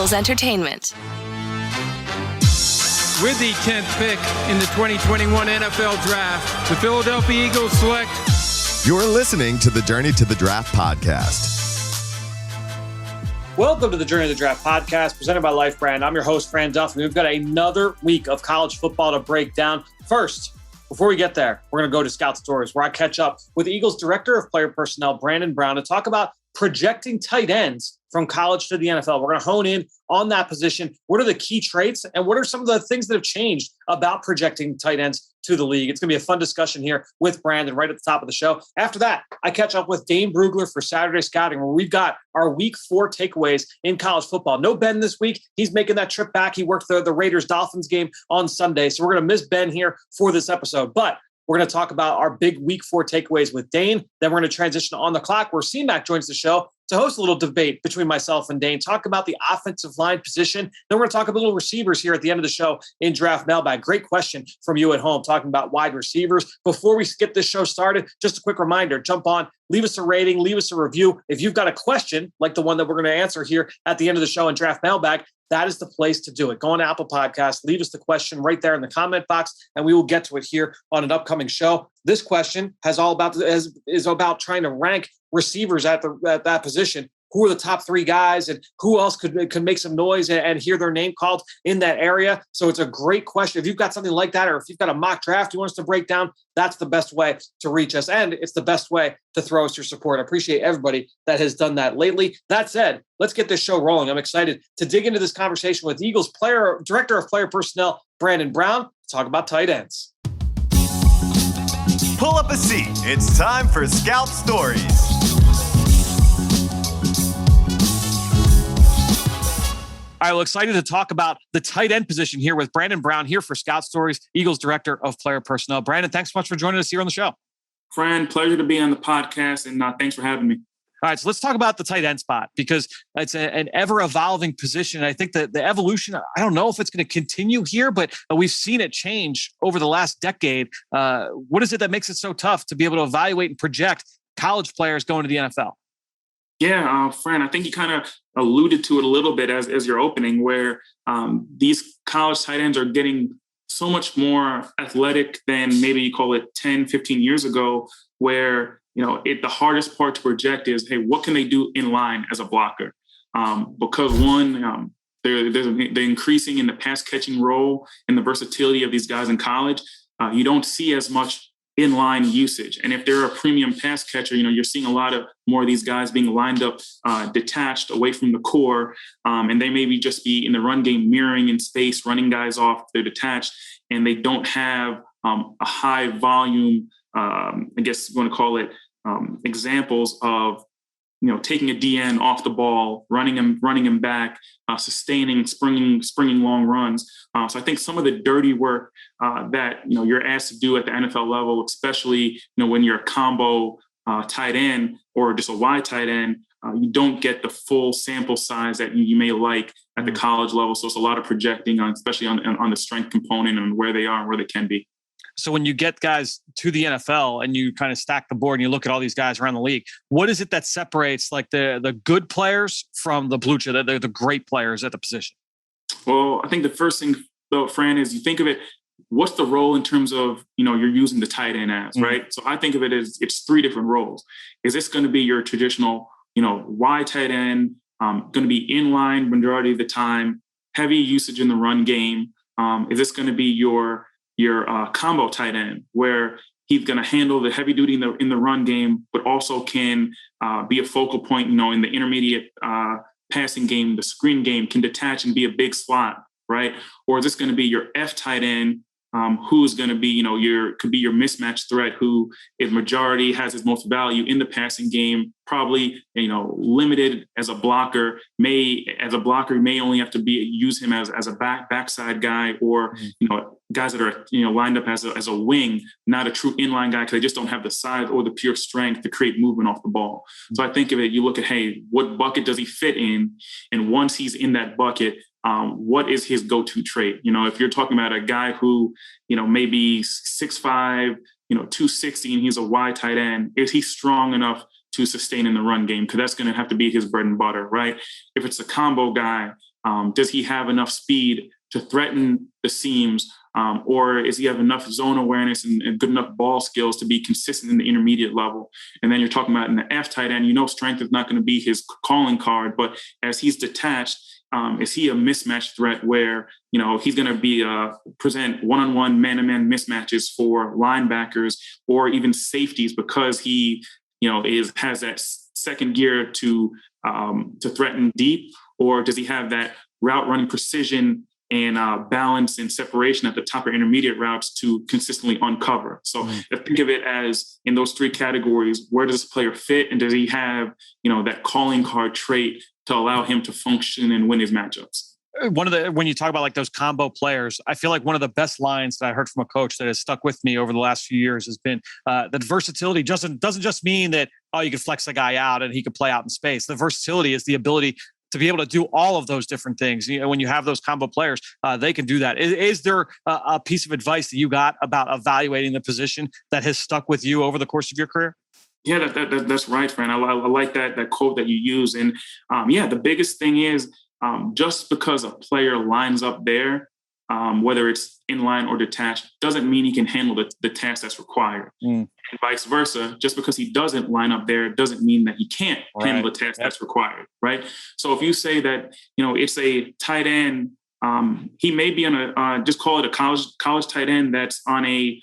Eagles Entertainment. With the 10th pick in the 2021 NFL Draft, the Philadelphia Eagles select. You're listening to the Journey to the Draft podcast. Welcome to the Journey to the Draft podcast, presented by Life Brand. I'm your host, Fran Duffy. We've got another week of college football to break down. First, before we get there, we're going to go to Scout Stories, where I catch up with the Eagles Director of Player Personnel, Brandon Brown, to talk about projecting tight ends from college to the NFL. We're going to hone in on that position. What are the key traits and what are some of the things that have changed about projecting tight ends to the league? It's going to be a fun discussion here with Brandon right at the top of the show. After that, I catch up with Dane Brugler for Saturday Scouting, where we've got our week 4 takeaways in college football. No Ben this week. He's making that trip back. He worked the Raiders-Dolphins game on Sunday. So we're going to miss Ben here for this episode. But we're going to talk about our big week 4 takeaways with Dane. Then we're going to transition on the clock where C-Mac joins the show to host a little debate between myself and Dane, talk about the offensive line position. Then we're going to talk about little receivers here at the end of the show in Draft Mailbag. Great question from you at home, talking about wide receivers. Before we get this show started, just a quick reminder, jump on, leave us a rating, leave us a review. If you've got a question like the one that we're going to answer here at the end of the show in Draft Mailbag, that is the place to do it. Go on to Apple Podcasts, leave us the question right there in the comment box, and we will get to it here on an upcoming show. This question is about trying to rank receivers at that position. Who are the top 3 guys and who else could make some noise and hear their name called in that area? So it's a great question. If you've got something like that, or if you've got a mock draft you want us to break down, that's the best way to reach us. And it's the best way to throw us your support. I appreciate everybody that has done that lately. That said, let's get this show rolling. I'm excited to dig into this conversation with Eagles Director of Player Personnel, Brandon Brown, to talk about tight ends. Pull up a seat. It's time for Scout Stories. All right, well, excited to talk about the tight end position here with Brandon Brown here for Scout Stories, Eagles Director of Player Personnel. Brandon, thanks so much for joining us here on the show. Fran, pleasure to be on the podcast, and thanks for having me. All right, so let's talk about the tight end spot, because it's an ever-evolving position. I think that the evolution, I don't know if it's going to continue here, but we've seen it change over the last decade. What is it that makes it so tough to be able to evaluate and project college players going to the NFL? Yeah, Fran, I think you kind of alluded to it a little bit as your opening, where these college tight ends are getting so much more athletic than maybe you call it 10, 15 years ago, where, the hardest part to project is, hey, what can they do in line as a blocker? Because one, they're increasing in the pass catching role and the versatility of these guys in college. You don't see as much inline usage. And if they're a premium pass catcher, you're seeing a lot of more of these guys being lined up, detached away from the core. And they maybe just be in the run game, mirroring in space, running guys off. They're detached and they don't have a high volume, I guess you want to call it, examples of, taking a DN off the ball, running him back, sustaining, springing long runs. So I think some of the dirty work that you're asked to do at the NFL level, especially when you're a combo tight end or just a wide tight end, you don't get the full sample size that you may like at the college level. So it's a lot of projecting on, especially on the strength component and where they are and where they can be. So when you get guys to the NFL and you kind of stack the board and you look at all these guys around the league, what is it that separates like the good players from the blue chip, the great players at the position? Well, I think the first thing though, Fran, is you think of it, what's the role in terms of, you're using the tight end as, right? So I think of it as it's 3 different roles. Is this going to be your traditional, wide tight end, going to be in line majority of the time, heavy usage in the run game? Is this going to be your combo tight end, where he's going to handle the heavy duty in the run game, but also can be a focal point, in the intermediate passing game, the screen game, can detach and be a big slot, right? Or is this going to be your F tight end, who's going to be, could be your mismatch threat, who is majority, has his most value in the passing game, probably, limited as a blocker, may only have to use him as a backside guy, or, guys that are, lined up as a wing, not a true inline guy, because they just don't have the size or the pure strength to create movement off the ball. So I think of it, you look at, hey, what bucket does he fit in? And once he's in that bucket, what is his go-to trait? If you're talking about a guy who, maybe 6'5", 260, and he's a wide tight end, is he strong enough to sustain in the run game? Because that's going to have to be his bread and butter, right? If it's a combo guy, Does he have enough speed to threaten the seams? Or is he have enough zone awareness and good enough ball skills to be consistent in the intermediate level? And then you're talking about in the F tight end, strength is not going to be his calling card, but as he's detached, is he a mismatch threat where, he's going to be present one-on-one, man-to-man mismatches for linebackers or even safeties because he, has that second gear to threaten deep? Or does he have that route running precision and balance and separation at the top or intermediate routes to consistently uncover? So I think of it as in those three categories, where does this player fit? And does he have, that calling card trait to allow him to function and win his matchups? When you talk about like those combo players, I feel like one of the best lines that I heard from a coach that has stuck with me over the last few years has been that versatility doesn't just mean that, you can flex a guy out and he could play out in space. The versatility is the ability to be able to do all of those different things. When you have those combo players, they can do that. Is there a piece of advice that you got about evaluating the position that has stuck with you over the course of your career? Yeah, that's right, Fran. I like that quote that you use. And the biggest thing is just because a player lines up there, whether it's inline or detached, doesn't mean he can handle the task that's required. And vice versa, just because he doesn't line up there doesn't mean that he can't handle the task that's required, right? So if you say that, it's a tight end, he may be on a, just call it a college tight end that's on a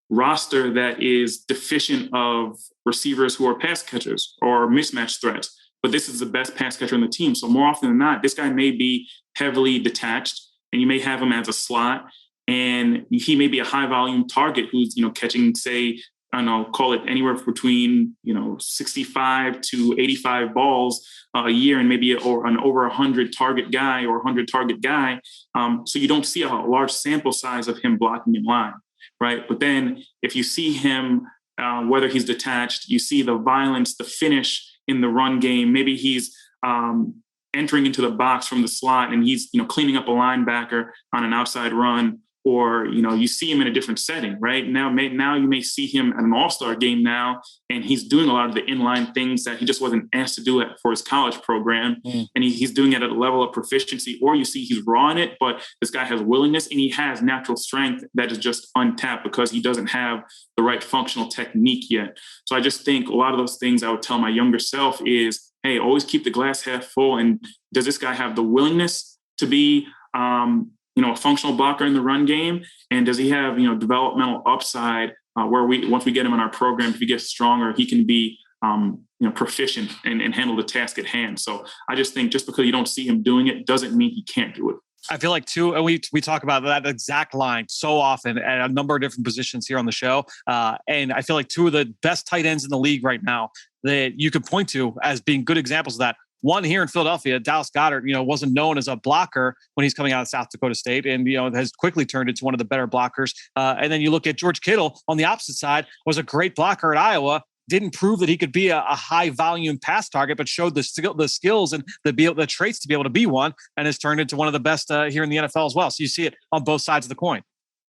roster that is deficient of receivers who are pass catchers or mismatch threats, but this is the best pass catcher on the team. So more often than not, this guy may be heavily detached, and you may have him as a slot, and he may be a high volume target who's, catching, say, I don't know, call it anywhere between, 65 to 85 balls a year, and maybe an over 100 target guy or 100 target guy. So you don't see a large sample size of him blocking in line, right? But then if you see him, whether he's detached, you see the violence, the finish in the run game. Maybe he's entering into the box from the slot and he's, cleaning up a linebacker on an outside run, or, you see him in a different setting, right? Now you may see him at an all-star game now, and he's doing a lot of the inline things that he just wasn't asked to do for his college program. And he's doing it at a level of proficiency, or you see he's raw in it, but this guy has willingness and he has natural strength that is just untapped because he doesn't have the right functional technique yet. So I just think a lot of those things I would tell my younger self is, hey, always keep the glass half full. And does this guy have the willingness to be, a functional blocker in the run game? And does he have, developmental upside where once we get him in our program, if he gets stronger, he can be, proficient and handle the task at hand. So I just think just because you don't see him doing it doesn't mean he can't do it. I feel like too, and we talk about that exact line so often at a number of different positions here on the show. And I feel like two of the best tight ends in the league right now that you could point to as being good examples of that. One here in Philadelphia, Dallas Goedert, wasn't known as a blocker when he's coming out of South Dakota State, and has quickly turned into one of the better blockers. And then you look at George Kittle on the opposite side, was a great blocker at Iowa. Didn't prove that he could be a high volume pass target, but showed the skills and the traits to be able to be one, and has turned into one of the best here in the NFL as well. So you see it on both sides of the coin.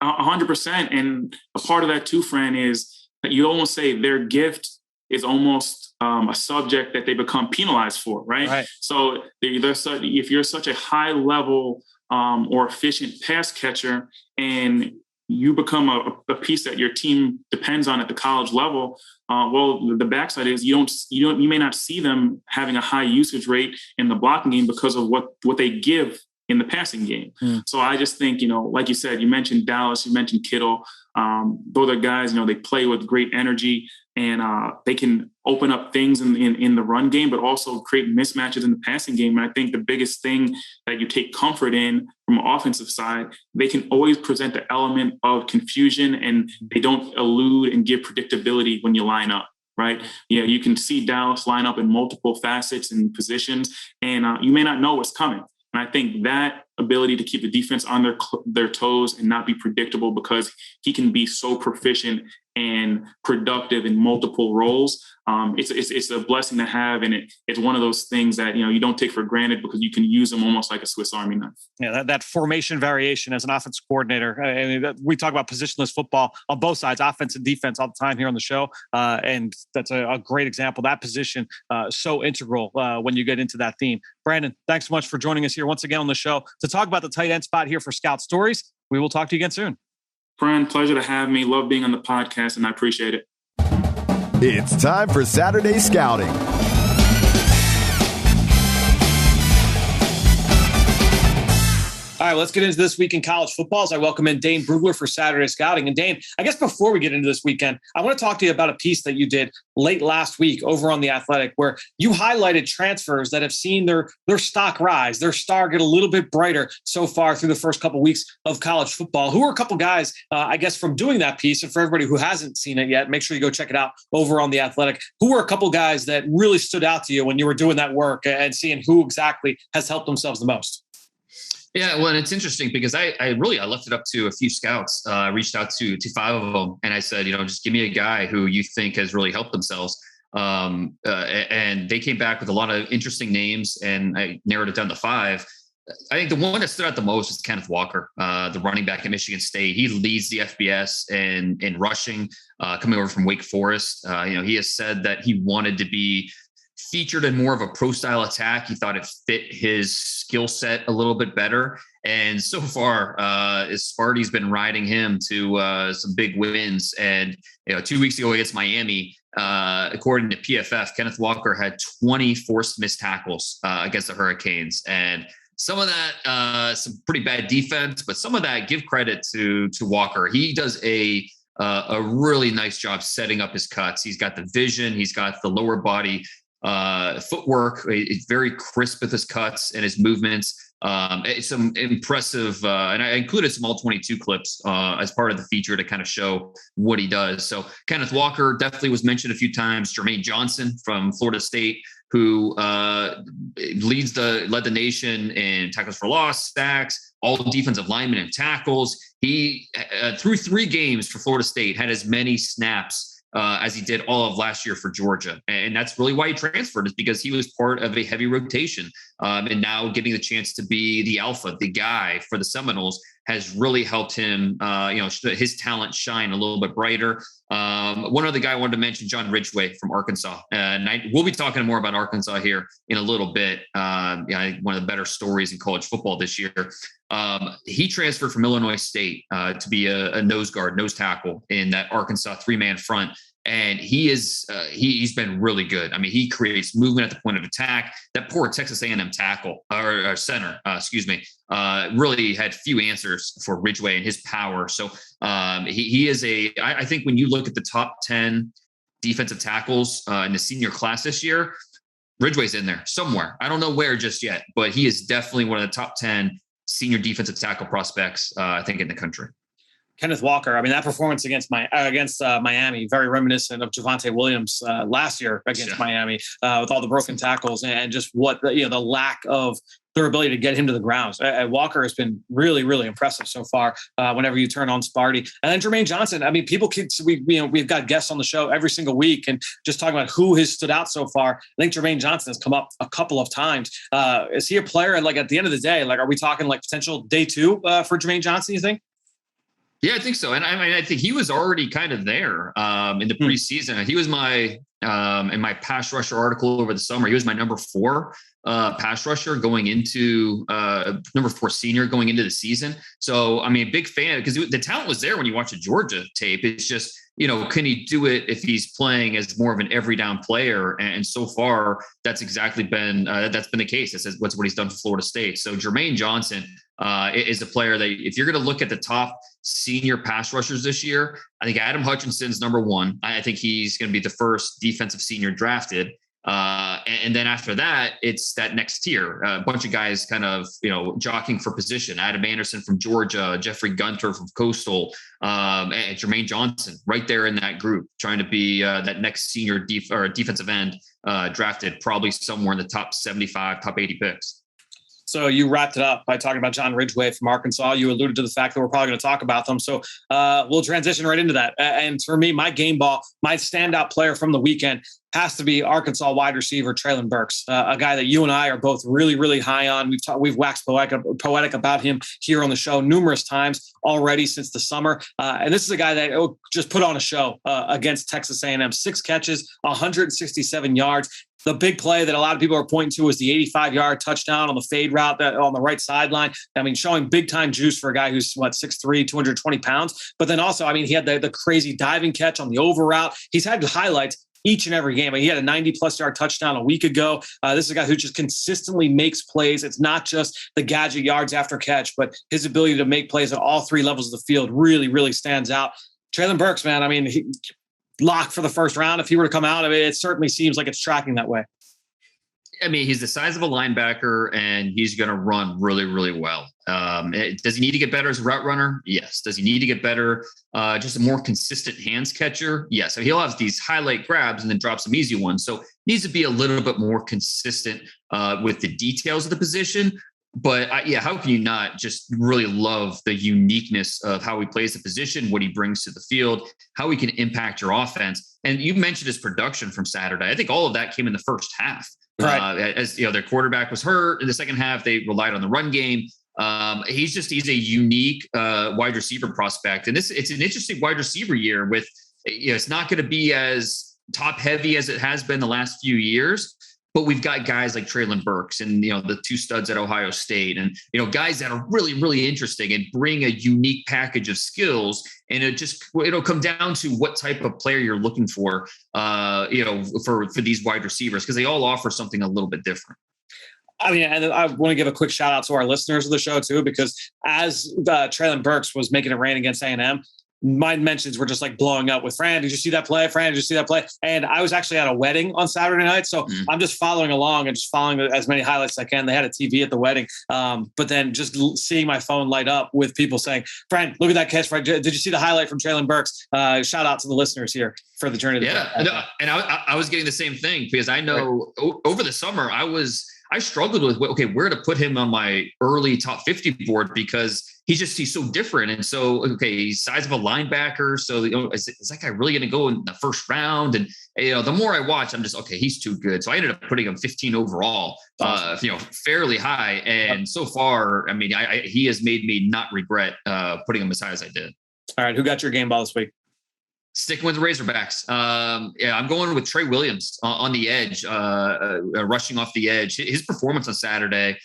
100%. And a part of that too, Fran, is that you almost say their gift is almost a subject that they become penalized for, right? So if you're such a high level or efficient pass catcher and you become a piece that your team depends on at the college level, well, the backside is you may not see them having a high usage rate in the blocking game because of what they give in the passing game. So I just think, like you said, you mentioned Dallas, you mentioned Kittle. Those are guys, they play with great energy, and they can open up things in the run game, but also create mismatches in the passing game. And I think the biggest thing that you take comfort in from an offensive side, they can always present the element of confusion, and they don't elude and give predictability when you line up. Right. Yeah. You can see Dallas line up in multiple facets and positions, and you may not know what's coming. And I think that ability to keep the defense on their toes and not be predictable, because he can be so proficient and productive in multiple roles. It's a blessing to have, and it's one of those things that you don't take for granted because you can use them almost like a Swiss Army knife. Yeah, that formation variation as an offensive coordinator. I mean, we talk about positionless football on both sides, offense and defense, all the time here on the show, and that's a great example. That position so integral when you get into that theme. Brandon, thanks so much for joining us here once again on the show to talk about the tight end spot here for Scout Stories. We will talk to you again soon. Fran, pleasure to have me. Love being on the podcast, and I appreciate it. It's time for Saturday Scouting. All right, let's get into this week in college football as I welcome in Dane Brugler for Saturday Scouting. And Dane, I guess before we get into this weekend, I want to talk to you about a piece that you did late last week over on The Athletic, where you highlighted transfers that have seen their stock rise, their star get a little bit brighter so far through the first couple of weeks of college football. Who are a couple guys, I guess, from doing that piece? And for everybody who hasn't seen it yet, make sure you go check it out over on The Athletic. Who are a couple guys that really stood out to you when you were doing that work and seeing who exactly has helped themselves the most? Yeah, well, and it's interesting because I left it up to a few scouts. I reached out to 5 of them, and I said, just give me a guy who you think has really helped themselves. And they came back with a lot of interesting names, and I narrowed it down to 5. I think the one that stood out the most was Kenneth Walker, the running back at Michigan State. He leads the FBS in rushing, coming over from Wake Forest. He has said that he wanted to be featured in more of a pro style attack. He thought it fit his skill set a little bit better. And so far, Sparty's been riding him to some big wins. And 2 weeks ago against Miami, according to PFF, Kenneth Walker had 20 forced missed tackles against the Hurricanes. And some of that, some pretty bad defense, but some of that, give credit to Walker. He does a really nice job setting up his cuts. He's got the vision. He's got the lower body footwork. It's very crisp with his cuts and his movements. It's some impressive, and I included some all 22 clips as part of the feature to kind of show what he does. So Kenneth Walker definitely was mentioned a few times. Jermaine Johnson from Florida State, who led the nation in tackles for loss, sacks, all defensive linemen and tackles. He through 3 games for Florida State had as many snaps as he did all of last year for Georgia. And that's really why he transferred, is because he was part of a heavy rotation. And now getting the chance to be the alpha, the guy for the Seminoles, has really helped him, his talent shine a little bit brighter. One other guy I wanted to mention, John Ridgway from Arkansas. And we'll be talking more about Arkansas here in a little bit. One of the better stories in college football this year. He transferred from Illinois State to be a nose tackle in that Arkansas 3-man front. And he's been really good. I mean, he creates movement at the point of attack. That poor Texas A&M tackle or center, really had few answers for Ridgway and his power. So he is I think when you look at the top 10 defensive tackles in the senior class this year, Ridgway's in there somewhere. I don't know where just yet, but he is definitely one of the top 10 senior defensive tackle prospects, I think, in the country. Kenneth Walker, I mean, that performance against Miami, very reminiscent of Javonte Williams last year against Miami, with all the broken tackles and just what the lack of their ability to get him to the ground. Walker has been really, really impressive so far. Whenever you turn on Sparty, and then Jermaine Johnson. I mean, we've got guests on the show every single week, and just talking about who has stood out so far. I think Jermaine Johnson has come up a couple of times. Is he a player? Like at the end of the day, like are we talking like potential day 2 for Jermaine Johnson? You think? Yeah, I think so. And I mean, I think he was already kind of there in the preseason. He was in my pass rusher article over the summer. He was my number 4 pass rusher going into number 4 senior going into the season. So, I mean, big fan, because the talent was there when you watch a Georgia tape. It's just, can he do it if he's playing as more of an every down player? And so far, that's exactly been the case. That's what he's done for Florida State. So Jermaine Johnson is a player that, if you're going to look at the top senior pass rushers this year, I think Adam Hutchinson's number 1. I think he's going to be the first defensive senior drafted. And then after that, it's that next tier, a bunch of guys kind of, jockeying for position. Adam Anderson from Georgia, Jeffrey Gunter from Coastal, and Jermaine Johnson right there in that group, trying to be that next senior defensive end drafted, probably somewhere in the top 75, top 80 picks. So you wrapped it up by talking about John Ridgway from Arkansas. You alluded to the fact that we're probably going to talk about them. So we'll transition right into that. And for me, my game ball, my standout player from the weekend has to be Arkansas wide receiver Treylon Burks, a guy that you and I are both really, really high on. We've waxed poetic about him here on the show numerous times already since the summer. And this is a guy that just put on a show against Texas A&M. 6 catches, 167 yards. The big play that a lot of people are pointing to was the 85-yard touchdown on the fade route that on the right sideline. I mean, showing big-time juice for a guy who's, 6'3", 220 pounds. But then also, I mean, he had the crazy diving catch on the over route. He's had highlights each and every game. I mean, he had a 90-plus yard touchdown a week ago. This is a guy who just consistently makes plays. It's not just the gadget yards after catch, but his ability to make plays at all 3 levels of the field really, really stands out. Treylon Burks, man, I mean, lock for the first round. If he were to come out of it, it certainly seems like it's tracking that way. I mean, he's the size of a linebacker, and he's going to run really, really well. Does he need to get better as a route runner? Yes. Does he need to get better, just a more consistent hands catcher? Yes. So he'll have these highlight grabs and then drop some easy ones. So needs to be a little bit more consistent with the details of the position. But how can you not just really love the uniqueness of how he plays the position, what he brings to the field, how he can impact your offense? And you mentioned his production from Saturday. I think all of that came in the first half. Right. As their quarterback was hurt in the second half, they relied on the run game. He's a unique wide receiver prospect, and it's an interesting wide receiver year. With it's not going to be as top heavy as it has been the last few years. But we've got guys like Treylon Burks and, the 2 studs at Ohio State and, guys that are really, really interesting and bring a unique package of skills. And it'll come down to what type of player you're looking for, for these wide receivers, because they all offer something a little bit different. I mean, and I want to give a quick shout out to our listeners of the show too, because as Treylon Burks was making it rain against A&M, my mentions were just like blowing up with Fran. Did you see that play? Fran, did you see that play? And I was actually at a wedding on Saturday night. So I'm just following along and just following as many highlights as I can. They had a TV at the wedding. But then just seeing my phone light up with people saying, Fran, look at that catch. Did you see the highlight from Treylon Burks? Shout out to the listeners here for the journey. And I was getting the same thing because I know over the summer I struggled with, where to put him on my early top 50 board because he's so different. And so, he's size of a linebacker. So, is that guy really going to go in the first round? And, the more I watch, I'm just, he's too good. So I ended up putting him 15 overall, fairly high. And so far, I mean, he has made me not regret putting him as high as I did. All right. Who got your game ball this week? Sticking with the Razorbacks. I'm going with Trey Williams on the edge, rushing off the edge. His performance on Saturday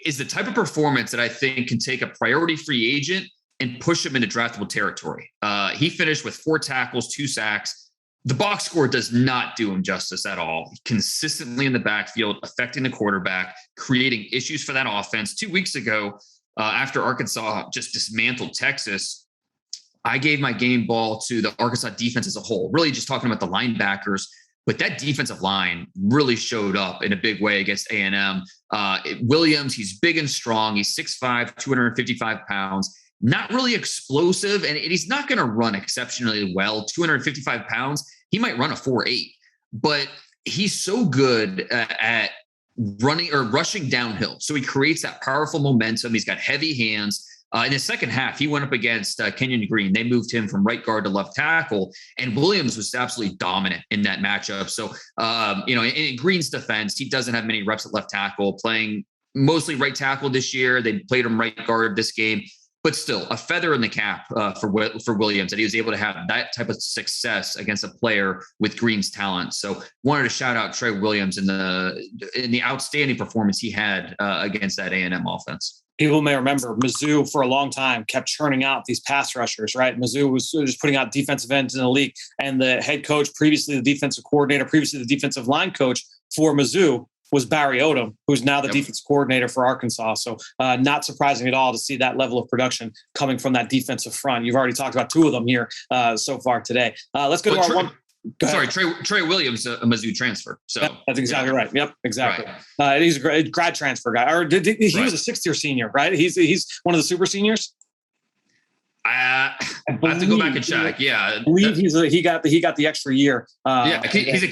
is the type of performance that I think can take a priority free agent and push him into draftable territory. He finished with 4 tackles, 2 sacks. The box score does not do him justice at all. Consistently in the backfield, affecting the quarterback, creating issues for that offense. 2 weeks ago, after Arkansas just dismantled Texas, I gave my game ball to the Arkansas defense as a whole, really just talking about the linebackers. But that defensive line really showed up in a big way against A&M. Williams, he's big and strong. He's 6'5", 255 pounds, not really explosive, and he's not going to run exceptionally well. 255 pounds, he might run a 4.8, but he's so good at running or rushing downhill. So he creates that powerful momentum. He's got heavy hands. In the second half, he went up against Kenyon Green. They moved him from right guard to left tackle, and Williams was absolutely dominant in that matchup. So, in Green's defense, he doesn't have many reps at left tackle, playing mostly right tackle this year. They played him right guard this game, but still a feather in the cap for Williams that he was able to have that type of success against a player with Green's talent. So, wanted to shout out Trey Williams in the outstanding performance he had against that A&M offense. People may remember Mizzou for a long time kept churning out these pass rushers, right? Mizzou was just putting out defensive ends in the league. And the head coach, previously the defensive coordinator, previously the defensive line coach for Mizzou was Barry Odom, who's now the defensive coordinator for Arkansas. So not surprising at all to see that level of production coming from that defensive front. You've already talked about 2 of them here so far today. Let's go to our one. Sorry, Trey Williams, a Mizzou transfer. So yep, that's exactly right. Yep, exactly. Right. He's a grad transfer guy, or he was a 6th-year senior, right? He's one of the super seniors. I have to go back and check. Yeah, I believe he got the extra year. He's a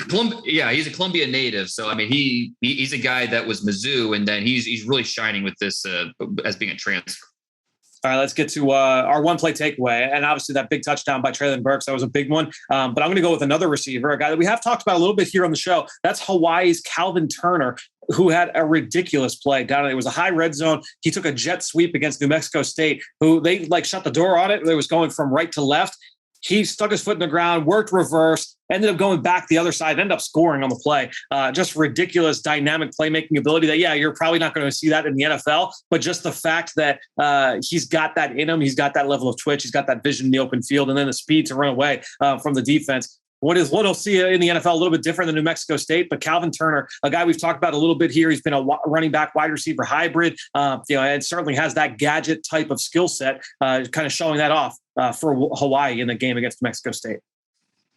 Columbia native. So I mean, he's a guy that was Mizzou, and then he's really shining with this as being a transfer. All right, let's get to our one-play takeaway. And obviously that big touchdown by Treylon Burks, that was a big one. But I'm going to go with another receiver, a guy that we have talked about a little bit here on the show. That's Hawaii's Calvin Turner, who had a ridiculous play down. It was a high red zone. He took a jet sweep against New Mexico State, who they shut the door on it. It was going from right to left. He stuck his foot in the ground, worked reverse, ended up going back the other side, ended up scoring on the play. Just ridiculous dynamic playmaking ability that, you're probably not going to see that in the NFL, but just the fact that he's got that in him, he's got that level of twitch, he's got that vision in the open field, and then the speed to run away from the defense. What he'll see in the NFL a little bit different than New Mexico State, but Calvin Turner, a guy we've talked about a little bit here. He's been a running back, wide receiver hybrid, and certainly has that gadget type of skill set, kind of showing that off for Hawaii in the game against Mexico State.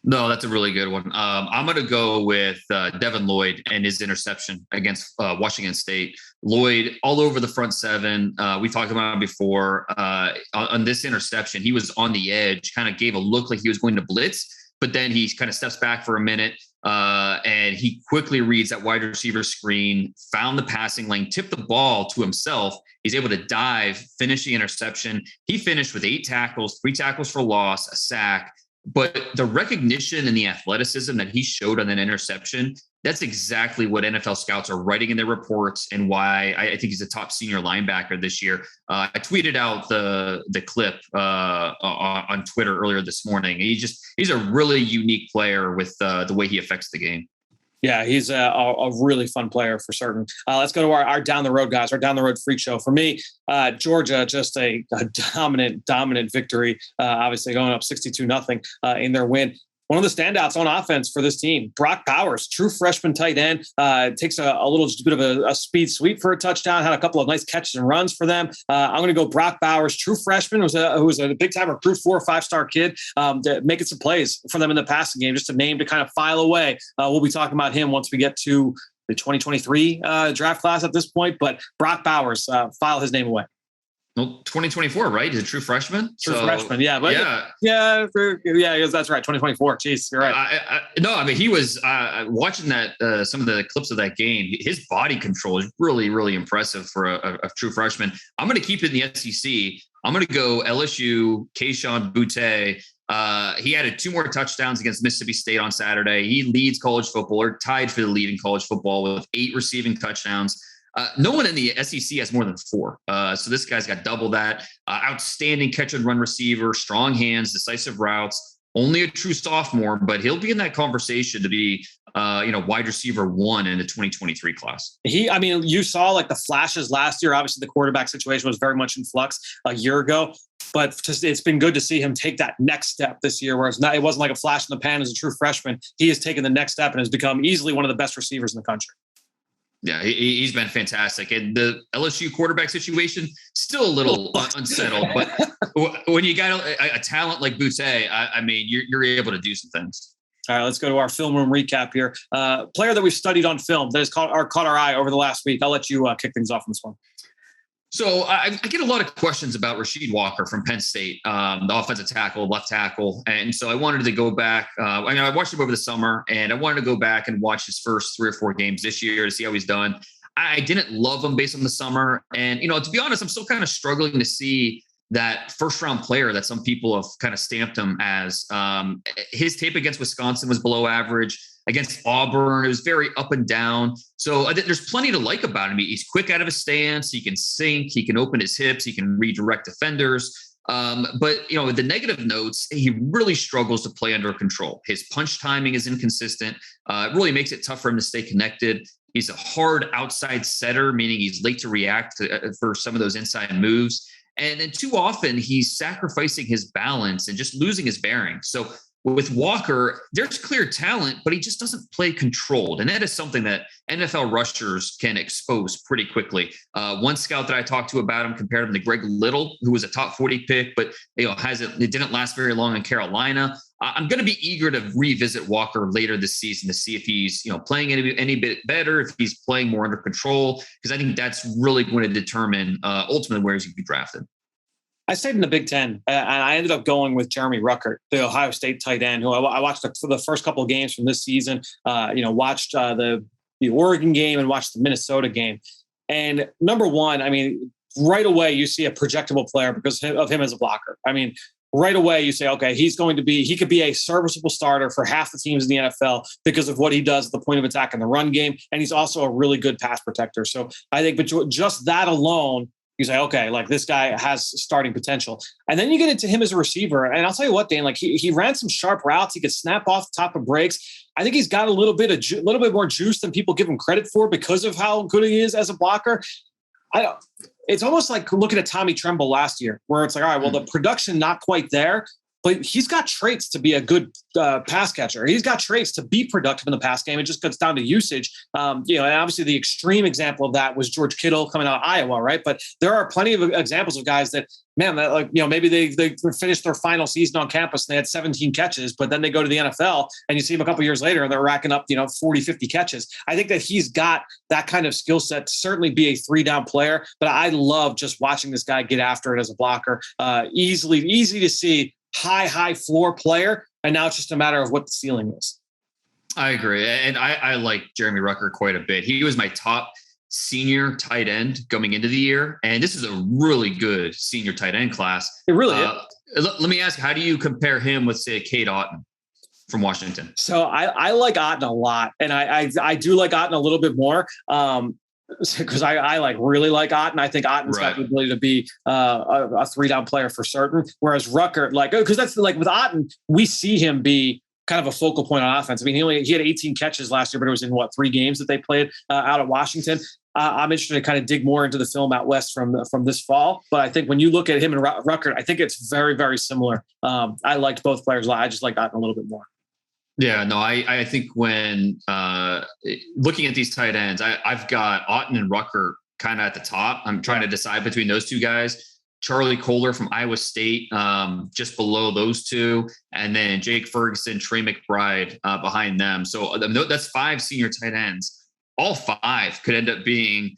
No, that's a really good one. I'm going to go with Devin Lloyd and his interception against Washington State. Lloyd all over the front seven. We talked about it before. On this interception, he was on the edge, kind of gave a look like he was going to blitz, but then he kind of steps back for a minute and he quickly reads that wide receiver screen, found the passing lane, tipped the ball to himself. He's able to dive, finish the interception. He finished with 8 tackles, 3 tackles for loss, a sack. But the recognition and the athleticism that he showed on that interception, that's exactly what NFL scouts are writing in their reports and why I think he's a top senior linebacker this year. I tweeted out the clip on Twitter earlier this morning. He's a really unique player with the way he affects the game. Yeah, he's a really fun player for certain. Let's go to our down the road guys, our down the road freak show. For me, Georgia, just a dominant victory. Obviously going up 62-0 in their win. One of the standouts on offense for this team, Brock Bowers, true freshman tight end, takes a little bit of a speed sweep for a touchdown, had a couple of nice catches and runs for them. I'm going to go Brock Bowers, true freshman, who was a big-time recruit, 4 or 5-star kid, making some plays for them in the passing game, just a name to kind of file away. We'll be talking about him once we get to the 2023 draft class at this point, but Brock Bowers, file his name away. Well, 2024, right? He's a true freshman. Freshman, yeah. But yeah, that's right. 2024. Jeez, you're right. He was watching that some of the clips of that game. His body control is really, really impressive for a true freshman. I'm going to keep it in the SEC. I'm going to go LSU. Kayshon Boutte. He added 2 more touchdowns against Mississippi State on Saturday. He leads college football, or tied for the lead in college football with 8 receiving touchdowns. No one in the SEC has more than 4. So this guy's got double that. Outstanding catch and run receiver, strong hands, decisive routes. Only a true sophomore, but he'll be in that conversation to be, wide receiver 1 in the 2023 class. You saw like the flashes last year. Obviously, the quarterback situation was very much in flux a year ago. But it's been good to see him take that next step this year, where it wasn't like a flash in the pan as a true freshman. He has taken the next step and has become easily one of the best receivers in the country. Yeah, he's been fantastic. And the LSU quarterback situation, still a little unsettled. But when you got a talent like Boutte, you're able to do some things. All right, let's go to our film room recap here. Player that we've studied on film that has caught our eye over the last week. I'll let you kick things off on this one. So I get a lot of questions about Rasheed Walker from Penn State, the offensive tackle, left tackle. And so I wanted to go back. I watched him over the summer, and I wanted to go back and watch his first 3 or 4 games this year to see how he's done. I didn't love him based on the summer. And, to be honest, I'm still kind of struggling to see that first-round player that some people have kind of stamped him as. His tape against Wisconsin was below average. Against Auburn, it was very up and down. So there's plenty to like about him. He's quick out of his stance. He can sink. He can open his hips. He can redirect defenders. But the negative notes, he really struggles to play under control. His punch timing is inconsistent. It really makes it tough for him to stay connected. He's a hard outside setter, meaning he's late to react for some of those inside moves. And then too often he's sacrificing his balance and just losing his bearing. So with Walker, there's clear talent, but he just doesn't play controlled. And that is something that NFL rushers can expose pretty quickly. One scout that I talked to about him compared him to Greg Little, who was a top 40 pick, but it didn't last very long in Carolina. I'm going to be eager to revisit Walker later this season to see if he's playing any bit better, if he's playing more under control, because I think that's really going to determine ultimately where he's going to be drafted. I stayed in the Big Ten, and I ended up going with Jeremy Ruckert, the Ohio State tight end, who I watched for the first couple of games from this season. Watched the Oregon game and watched the Minnesota game. And number one, I mean, right away you see a projectable player because of him as a blocker. I mean, right away you say, okay, he could be a serviceable starter for half the teams in the NFL because of what he does at the point of attack in the run game, and he's also a really good pass protector. So I think, but just that alone, you say, okay, like this guy has starting potential. And then you get into him as a receiver. And I'll tell you what, Dane, like he ran some sharp routes. He could snap off the top of breaks. I think he's got a little bit more juice than people give him credit for because of how good he is as a blocker. It's almost like looking at Tommy Tremble last year, where it's like, all right, well, the production not quite there, but he's got traits to be a good pass catcher. He's got traits to be productive in the pass game. It just comes down to usage. And obviously the extreme example of that was George Kittle coming out of Iowa, right? But there are plenty of examples of guys that, man, maybe they finished their final season on campus and they had 17 catches, but then they go to the NFL and you see them a couple of years later and they're racking up, 40, 50 catches. I think that he's got that kind of skill set to certainly be a 3-down player, but I love just watching this guy get after it as a blocker. Easy to see. High floor player, and now it's just a matter of what the ceiling is. I agree, and I like Jeremy Ruckert quite a bit. He was my top senior tight end coming into the year, and this is a really good senior tight end class. It really is. Let me ask, how do you compare him with, say, Cade Otton from Washington? So I like Otton a lot, and I do like Otton a little bit more. Because I really like Otton. I think Otton's got the ability to be a 3-down player for certain. Whereas Ruckert, because that's like with Otton, we see him be kind of a focal point on offense. I mean, he had 18 catches last year, but it was in 3 games that they played out at Washington. I'm interested to kind of dig more into the film out west from this fall. But I think when you look at him and Ruckert, I think it's very, very similar. I liked both players a lot. I just like Otton a little bit more. Yeah, no, I think when looking at these tight ends, I've got Otton and Ruckert kind of at the top. I'm trying to decide between those two guys. Charlie Kohler from Iowa State, just below those two. And then Jake Ferguson, Trey McBride behind them. So that's 5 senior tight ends. All 5 could end up being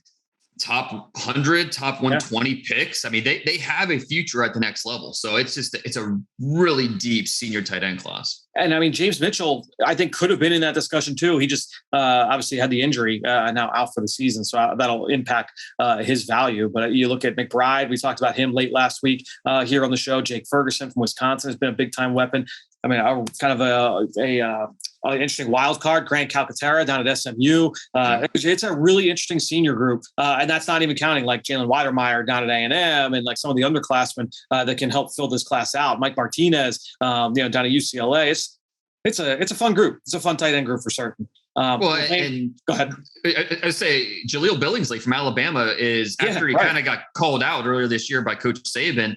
top 100, top 120 picks. I mean, they have a future at the next level. So it's a really deep senior tight end class. And I mean, James Mitchell, I think could have been in that discussion too. He just obviously had the injury now out for the season. So that'll impact his value. But you look at McBride, we talked about him late last week here on the show. Jake Ferguson from Wisconsin has been a big time weapon. I mean, kind of an interesting wild card, Grant Calcaterra down at SMU. It's a really interesting senior group. And that's not even counting like Jalen Weidermeyer down at A&M and like some of the underclassmen that can help fill this class out. Mike Martinez, down at UCLA. It's a fun group. It's a fun tight end group for certain. And go ahead. I say Jaleel Billingsley from Alabama is after he kind of got called out earlier this year by Coach Saban.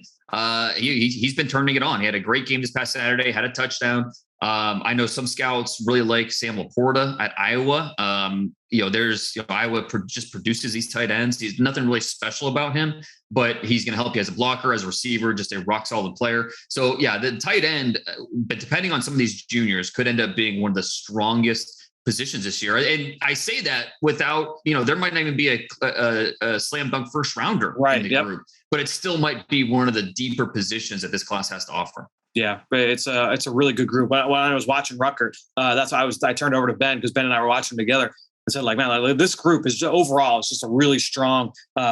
He's been turning it on. He had a great game this past Saturday, had a touchdown. I know some scouts really like Sam Laporta at Iowa. Iowa just produces these tight ends. He's nothing really special about him, but he's going to help you as a blocker, as a receiver, just a rock solid player. So yeah, the tight end, but depending on some of these juniors, could end up being one of the strongest positions this year. And I say that without, there might not even be a slam dunk first rounder in the group, but it still might be one of the deeper positions that this class has to offer. Yeah, it's a really good group. When I was watching Ruckert, that's why I turned over to Ben because Ben and I were watching together. I said, man, this group is overall, it's just a really strong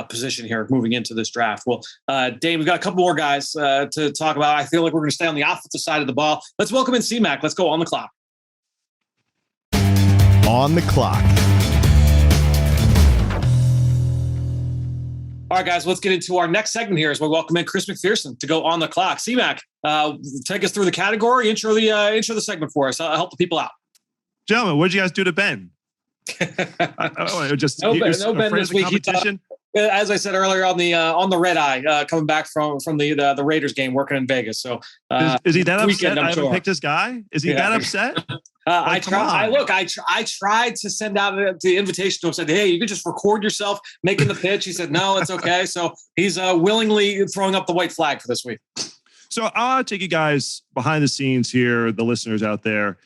position here moving into this draft. Well, Dave, we've got a couple more guys to talk about. I feel like we're going to stay on the offensive side of the ball. Let's welcome in C-Mac. Let's go on the clock. On the clock. All right, guys, let's get into our next segment here as we welcome in Chris McPherson to go on the clock. C-Mac, take us through the category, intro the segment for us. Help the people out. Gentlemen, what did you guys do to Ben? No Ben this week. As I said earlier, on the red eye, coming back from the Raiders game, working in Vegas. So is he that weekend, upset? I haven't picked this guy. Is he that upset? I tried to send out the invitation to him. Said, hey, you could just record yourself making the pitch. He said, no, it's okay. So he's willingly throwing up the white flag for this week. So I'll take you guys behind the scenes here, the listeners out there.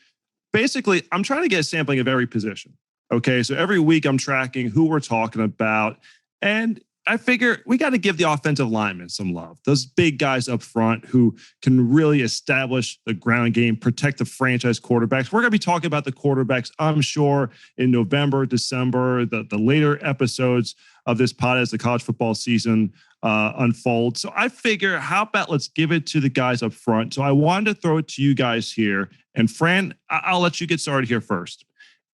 Basically, I'm trying to get a sampling of every position. Okay, so every week I'm tracking who we're talking about. And I figure we got to give the offensive linemen some love. Those big guys up front who can really establish the ground game, protect the franchise quarterbacks. We're going to be talking about the quarterbacks, I'm sure, in November, December, the later episodes of this pod as the college football season unfolds. So I figure, how about let's give it to the guys up front. So I wanted to throw it to you guys here. And Fran, I'll let you get started here first.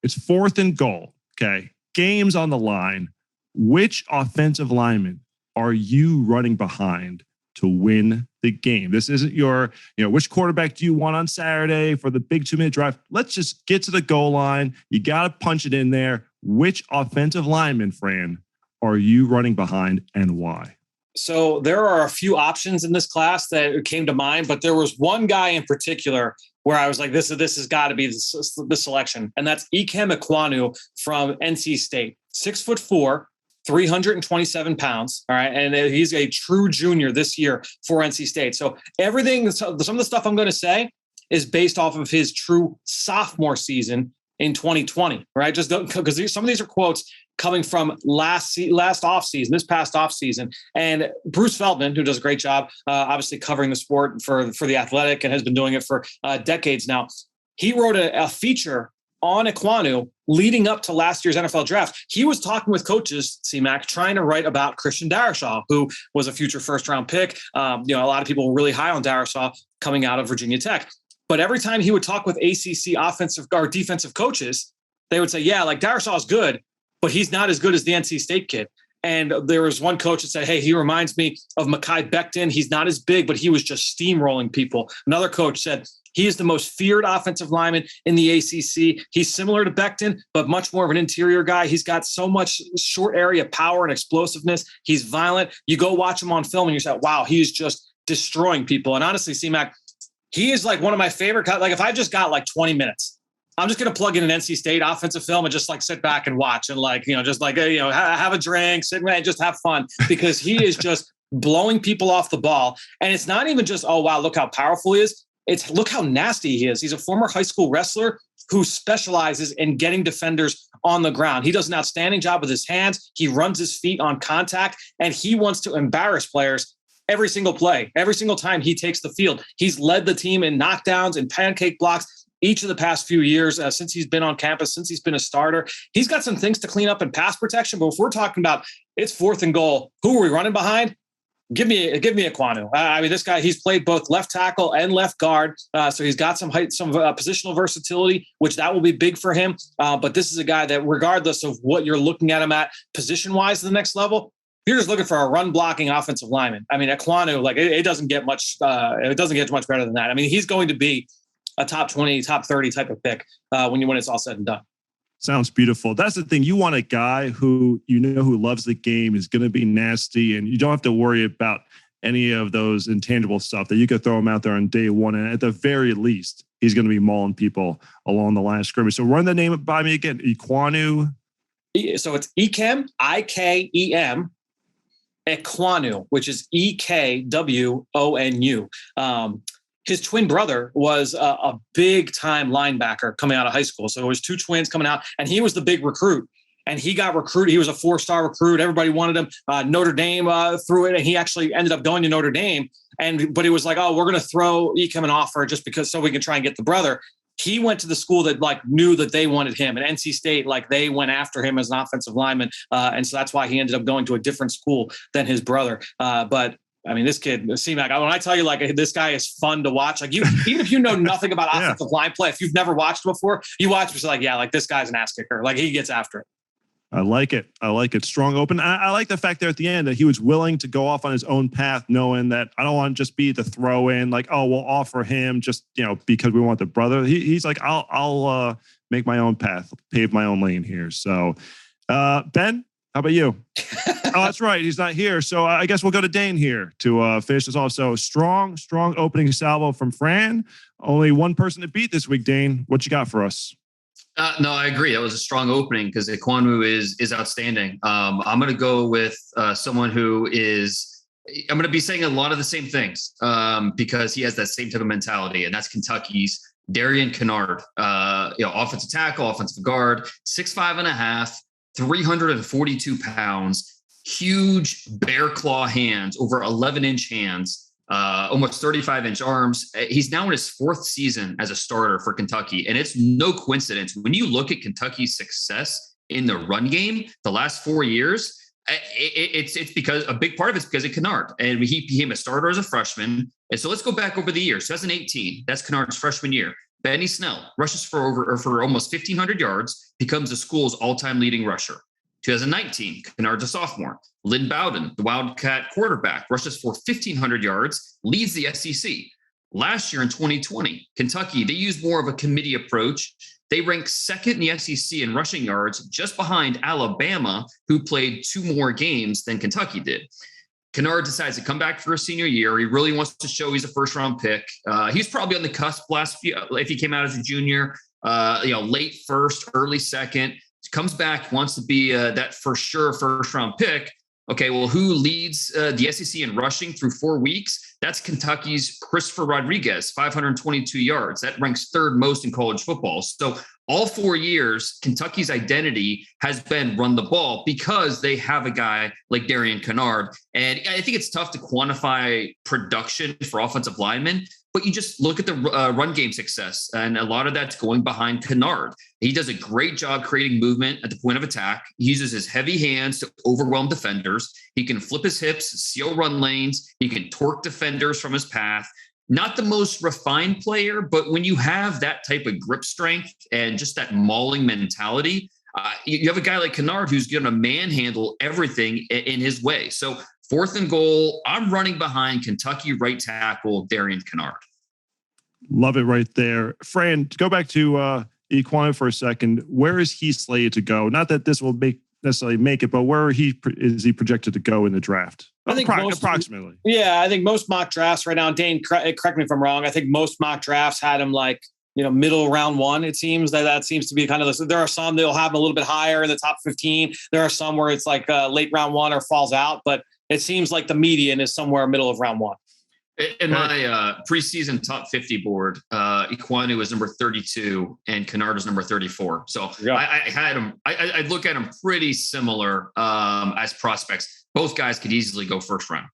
It's 4th and goal. Okay. Game's on the line. Which offensive lineman are you running behind to win the game? This isn't your, which quarterback do you want on Saturday for the big 2-minute drive? Let's just get to the goal line. You got to punch it in there. Which offensive lineman, Fran, are you running behind and why? So there are a few options in this class that came to mind, but there was one guy in particular where I was like, this has got to be the selection. And that's Ikem Ekwonu from NC State. 6'4", 327 pounds. All right. And he's a true junior this year for NC State. So some of the stuff I'm going to say is based off of his true sophomore season in 2020. Right. Just because some of these are quotes coming from last offseason, this past offseason. And Bruce Feldman, who does a great job, obviously covering the sport for The Athletic and has been doing it for decades now. He wrote a feature on Ekwonu leading up to last year's NFL draft. He was talking with coaches, C-Mac, trying to write about Christian Darrisaw, who was a future first-round pick. A lot of people were really high on Darrisaw coming out of Virginia Tech. But every time he would talk with ACC offensive or defensive coaches, they would say, yeah, like Darrisaw is good, but he's not as good as the NC State kid. And there was one coach that said, hey, he reminds me of Mekhi Becton. He's not as big, but he was just steamrolling people. Another coach said, he is the most feared offensive lineman in the ACC. He's similar to Becton, but much more of an interior guy. He's got so much short area power and explosiveness. He's violent. You go watch him on film and you say, wow, he's just destroying people. And honestly, C-Mac, he is like one of my favorite. Like if I just got like 20 minutes, I'm just going to plug in an NC State offensive film and just like sit back and watch and have a drink, sit and just have fun, because he is just blowing people off the ball. And it's not even just, oh, wow, look how powerful he is. It's look how nasty he is. He's a former high school wrestler who specializes in getting defenders on the ground. He does an outstanding job with his hands. He runs his feet on contact, and he wants to embarrass players every single play, every single time he takes the field. He's led the team in knockdowns and pancake blocks each of the past few years since he's been on campus, since he's been a starter. He's got some things to clean up in pass protection, but if we're talking about it's 4th and goal, who are we running behind? Give me Ekwonu. I mean, this guy, he's played both left tackle and left guard. So he's got some height, some positional versatility, which that will be big for him. But this is a guy that regardless of what you're looking at him at position-wise to the next level, you're just looking for a run blocking offensive lineman. I mean, Ekwonu, like it doesn't get much better than that. I mean, he's going to be a top 20, top 30 type of pick when it's all said and done. Sounds beautiful. That's the thing. You want a guy who who loves the game, is going to be nasty, and you don't have to worry about any of those intangible stuff that you could throw him out there on day one. And at the very least, he's going to be mauling people along the line of scrimmage. So run the name by me again. Ekwonu. So it's Ikem, I-K-E-M, Ekwonu, which is E-K-W-O-N-U. His twin brother was a big-time linebacker coming out of high school. So it was two twins coming out, and he was the big recruit. And he got recruited. He was a 4-star recruit. Everybody wanted him. Notre Dame threw it, and he actually ended up going to Notre Dame. But it was like, oh, we're going to throw Ikem an offer just because so we can try and get the brother. He went to the school that knew that they wanted him, and NC State they went after him as an offensive lineman, and so that's why he ended up going to a different school than his brother. But I mean, this kid, C-Mac, when I tell you, this guy is fun to watch. Even if you know nothing about offensive line play, if you've never watched before, you watch him, this guy's an ass kicker. He gets after it. I like it. Strong open. I like the fact there at the end that he was willing to go off on his own path, knowing that I don't want to just be the throw in, we'll offer him just, because we want the brother. He's like, I'll make my own path, pave my own lane here. So, Ben, how about you? Oh, that's right. He's not here. So I guess we'll go to Dane here to finish this off. So strong opening salvo from Fran. Only one person to beat this week, Dane. What you got for us? No, I agree. That was a strong opening because Ekwonu is outstanding. I'm going to go with someone who is – I'm going to be saying a lot of the same things because he has that same type of mentality, and that's Kentucky's Darian Canard. Offensive tackle, offensive guard, 6'5.5", 342 pounds. huge bear claw hands, over 11-inch hands, almost 35-inch arms. He's now in his 4th season as a starter for Kentucky. And it's no coincidence. When you look at Kentucky's success in the run game the last 4 years, it's because a big part of it's because of Canard. And he became a starter as a freshman. And so let's go back over the years. 2018, that's Canard's freshman year. Benny Snell rushes for almost 1,500 yards, becomes the school's all-time leading rusher. 2019, Canard's a sophomore. Lynn Bowden, the Wildcat quarterback, rushes for 1,500 yards, leads the SEC. Last year in 2020, Kentucky, they used more of a committee approach. They ranked 2nd in the SEC in rushing yards, just behind Alabama, who played 2 more games than Kentucky did. Canard decides to come back for a senior year. He really wants to show he's a first-round pick. He's probably on the cusp if he came out as a junior, late first, early second. Comes back, wants to be that for sure first-round pick. Okay, well, who leads the SEC in rushing through 4 weeks? That's Kentucky's Christopher Rodriguez, 522 yards. That ranks 3rd most in college football. So all 4 years, Kentucky's identity has been run the ball because they have a guy like Darian Canard. And I think it's tough to quantify production for offensive linemen, but you just look at the run game success, and a lot of that's going behind Canard. He does a great job creating movement at the point of attack. He uses his heavy hands to overwhelm defenders. He can flip his hips, seal run lanes. He can torque defenders from his path. Not the most refined player, but when you have that type of grip strength and just that mauling mentality, you have a guy like Canard who's going to manhandle everything in his way. So 4th and goal, I'm running behind Kentucky right tackle Darian Canard. Love it right there. Fran, to go back to Equano for a second, where is he slated to go? Not that this will necessarily make it, but where is he projected to go in the draft? I think approximately. Yeah, I think most mock drafts right now, Dane, correct me if I'm wrong, I think most mock drafts had him like, middle round 1. It seems that seems to be kind of there are some that'll have him a little bit higher in the top 15. There are some where it's like late round 1 or falls out, but it seems like the median is somewhere middle of round 1. In my preseason top 50 board, Equano is number 32 and Canard is number 34. So I had him. I look at them pretty similar as prospects. Both guys could easily go first round.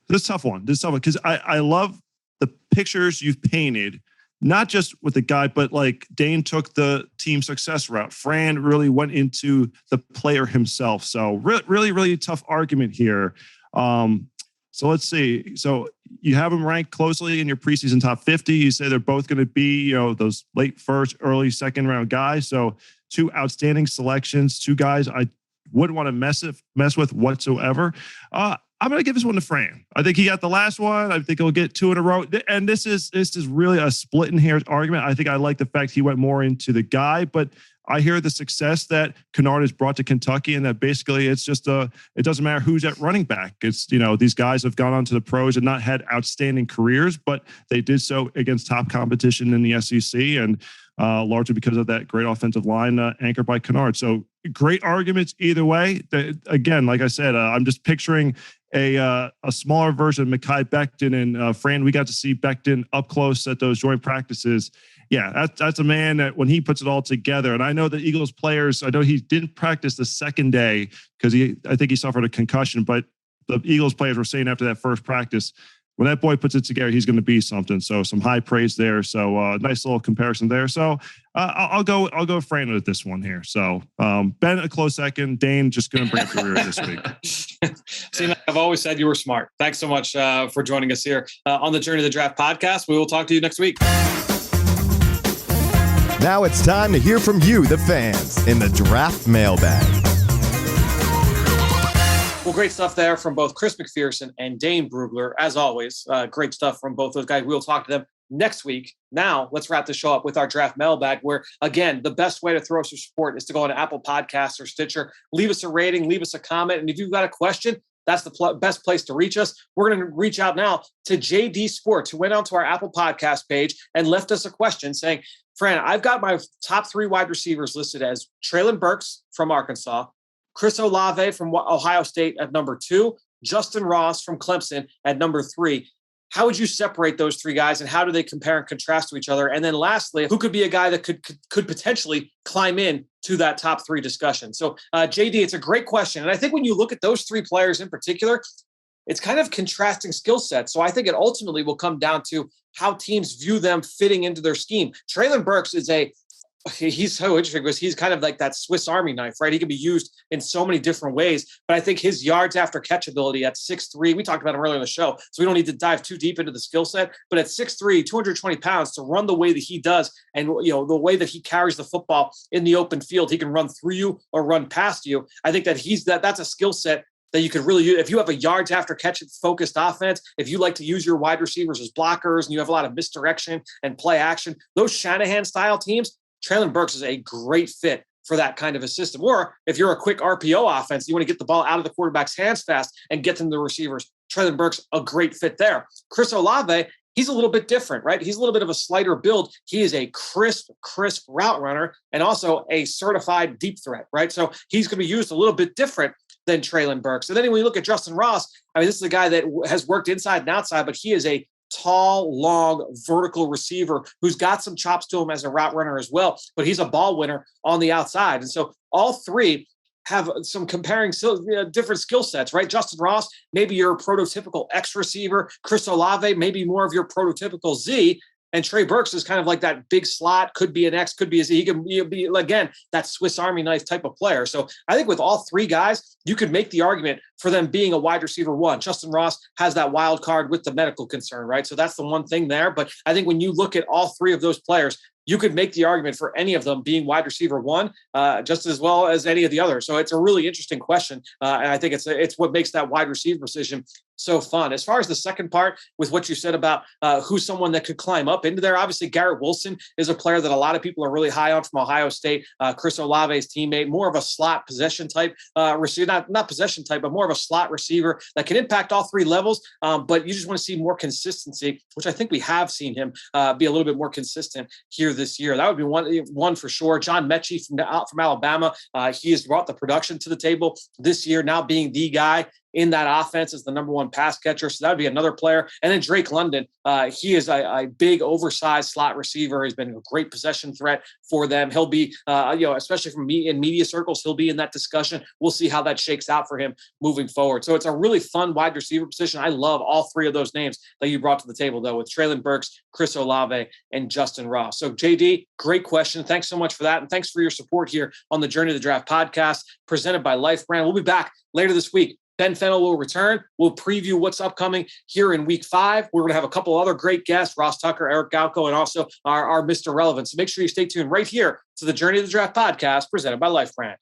This is a tough one because I love the pictures you've painted, not just with the guy, but like Dane took the team success route. Fran really went into the player himself. So really, really tough argument here. So let's see. So you have them ranked closely in your preseason top 50. You say they're both going to be, those late first, early second round guys. So 2 outstanding selections, 2 guys I wouldn't want to mess with whatsoever. I'm going to give this one to Fran. I think he got the last one. I think he'll get 2 in a row. And this is really a split in hairs argument. I think I like the fact he went more into the guy, but I hear the success that Canard has brought to Kentucky, and that basically it's just it doesn't matter who's at running back. It's, these guys have gone on to the pros and not had outstanding careers, but they did so against top competition in the SEC, and largely because of that great offensive line anchored by Canard. So great arguments either way. Again, like I said, I'm just picturing a smaller version of Mekhi Becton, and Fran, we got to see Becton up close at those joint practices. Yeah, that's a man that when he puts it all together, and I know the Eagles players, I know he didn't practice the second day because I think he suffered a concussion, but the Eagles players were saying after that first practice, when that boy puts it together, he's going to be something. So some high praise there. So nice little comparison there. So I'll go Fran with this one here. So Ben, a close second. Dane just going to bring up the rear this week. See, I've always said you were smart. Thanks so much for joining us here on the Journey to the Draft podcast. We will talk to you next week. Now it's time to hear from you, the fans, in the Draft Mailbag. Well, great stuff there from both Chris McPherson and Dane Brugler. As always, great stuff from both those guys. We'll talk to them next week. Now, let's wrap the show up with our Draft Mailbag, where, again, the best way to throw us your support is to go on Apple Podcasts or Stitcher. Leave us a rating, leave us a comment. And if you've got a question, that's the best place to reach us. We're going to reach out now to JD Sports, who went onto our Apple Podcast page and left us a question saying, Fran, I've got my top 3 wide receivers listed as Treylon Burks from Arkansas, Chris Olave from Ohio State at number 2, Justin Ross from Clemson at number 3. How would you separate those three guys, and how do they compare and contrast to each other? And then lastly, who could be a guy that could potentially climb in to that top three discussion? So JD, it's a great question. And I think when you look at those three players in particular, it's kind of contrasting skill sets. So I think it ultimately will come down to how teams view them fitting into their scheme. Treylon Burks he's so interesting because he's kind of like that Swiss Army knife, right? He can be used in so many different ways, but I think his yards after catch ability at 6'3", we talked about him earlier in the show, so we don't need to dive too deep into the skill set, but at 6'3", 220 pounds, to run the way that he does, and the way that he carries the football in the open field, he can run through you or run past you. I think that that's a skill set that you could really use. If you have a yards after catch focused offense, if you like to use your wide receivers as blockers and you have a lot of misdirection and play action, those Shanahan style teams, Treylon Burks is a great fit for that kind of a system. Or if you're a quick RPO offense, you want to get the ball out of the quarterback's hands fast and get them to the receivers, Treylon Burks, a great fit there. Chris Olave, he's a little bit different, right? He's a little bit of a slighter build. He is a crisp route runner and also a certified deep threat, right? So he's going to be used a little bit different than Treylon Burks. And then when you look at Justin Ross, I mean, this is a guy that has worked inside and outside, but he is a tall, long, vertical receiver who's got some chops to him as a route runner as well, but he's a ball winner on the outside. And so all three have some different skill sets, right? Justin Ross, maybe your prototypical X receiver. Chris Olave, maybe more of your prototypical Z. And Trey Burks is kind of like that big slot, could be an X, could be a Z. He can be, again, that Swiss Army knife type of player. So I think with all three guys, you could make the argument for them being a wide receiver one. Justin Ross has that wild card with the medical concern, right? So that's the one thing there. But I think when you look at all three of those players, you could make the argument for any of them being wide receiver one, just as well as any of the others. So it's a really interesting question. And I think it's what makes that wide receiver position so fun. As far as the second part with what you said about who's someone that could climb up into there, obviously Garrett Wilson is a player that a lot of people are really high on from Ohio State. Chris Olave's teammate, more of a slot possession type receiver, not possession type, but more of a slot receiver that can impact all three levels. But you just want to see more consistency, which I think we have seen him be a little bit more consistent here this year. That would be one for sure. John Mechie from Alabama. He has brought the production to the table this year, now being the guy in that offense as the number one pass catcher. So that would be another player. And then Drake London, he is a big oversized slot receiver. He's been a great possession threat for them. He'll be, especially from in media circles, he'll be in that discussion. We'll see how that shakes out for him moving forward. So it's a really fun wide receiver position. I love all three of those names that you brought to the table, though, with Treylon Burks, Chris Olave, and Justin Ross. So JD, great question. Thanks so much for that. And thanks for your support here on the Journey to the Draft podcast presented by Life Brand. We'll be back later this week. Ben Fennell will return. We'll preview what's upcoming here in week 5. We're going to have a couple other great guests, Ross Tucker, Eric Galco, and also our Mr. Relevant. So make sure you stay tuned right here to the Journey to the Draft podcast presented by Life Brand.